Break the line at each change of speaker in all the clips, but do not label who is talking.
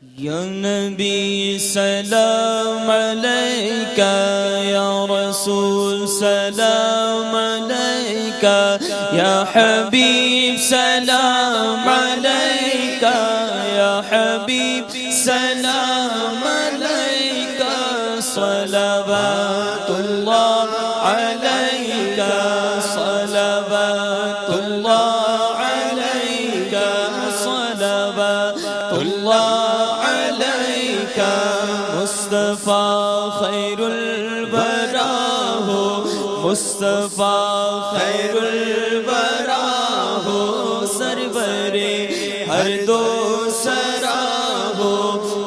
یا نبی سلام علیکہ، یا رسول سلام علیکہ، یا حبیب سلام علیکہ، یا حبیب سلام علیکہ، صلوات اللہ علیکہ، صلوات اللہ علیکہ، صلوات اللہ مصطفیٰ خیر الورا ہو، مصطفیٰ خیر الورا ہو، سرور ہر دو سرا ہو،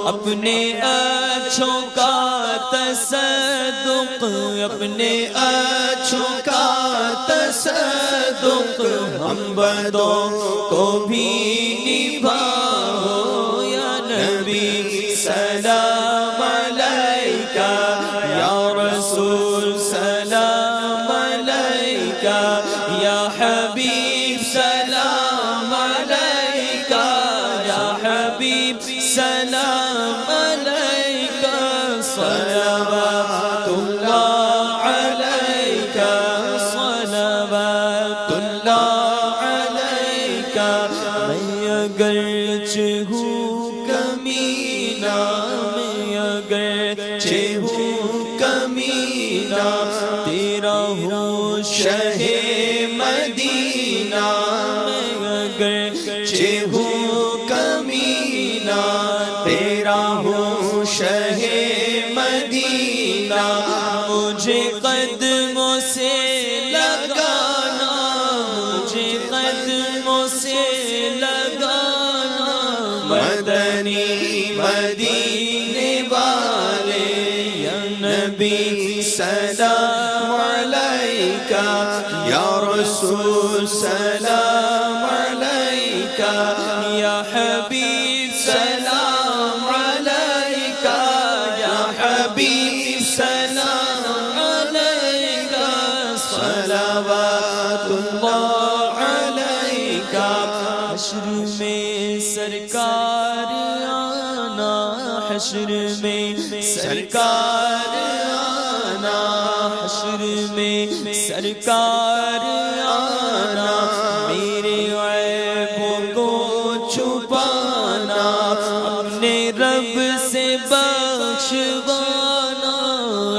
اپنے اچھوں کا تصدق، اپنے اچھوں کا تصدق، ہم بدوں کو بھی نبھاؤ، یا نبی سلام علیکہ، یا رسول سلام علیکہ، یا حبیب سلام علیکہ، یا حبیب سلام علیکہ، صلوات اللہ علیکہ، صلوات اللہ علیکہ۔ میں اگرچہ ہوں کمینہ، میں اگرچہ ہوں کمینہ، تیرا ہوں شہ مدینہ، میں اگرچہ ہوں کمینہ، تیرا ہوں شہ مدینہ، مجھے قدموں سے لگانا، مجھے قدموں سے لگانا، مدنی مدینے والے، یا نبی سلام علیکہ، یا رسول سلام علیکہ، یا حبیب سلام علیکہ، یا حبیب سلام علیکہ، صلوات اللہ علیکہ۔ حشر میں سرکار آنا، حشر میں سرکار آنا، حشر میں سرکار آنا، میرے عیبوں کو چھپانا، اپنے رب سے بخشوانا،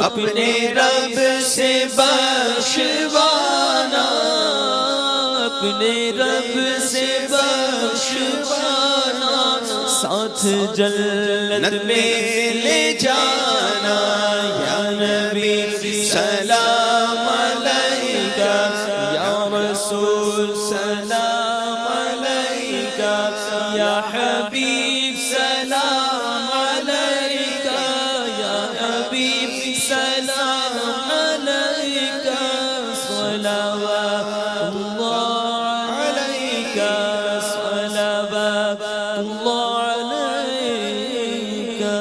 اپنے رب سے بخشوانا، اپنے رب سے بخشوانا، ساتھ جنت میں لے جانا، یا نبی سلام علیکہ، یا رسول سلام علیکہ، یا حبیب سلام علیکہ، یا حبیب سلام علیکہ، صلوات اللہ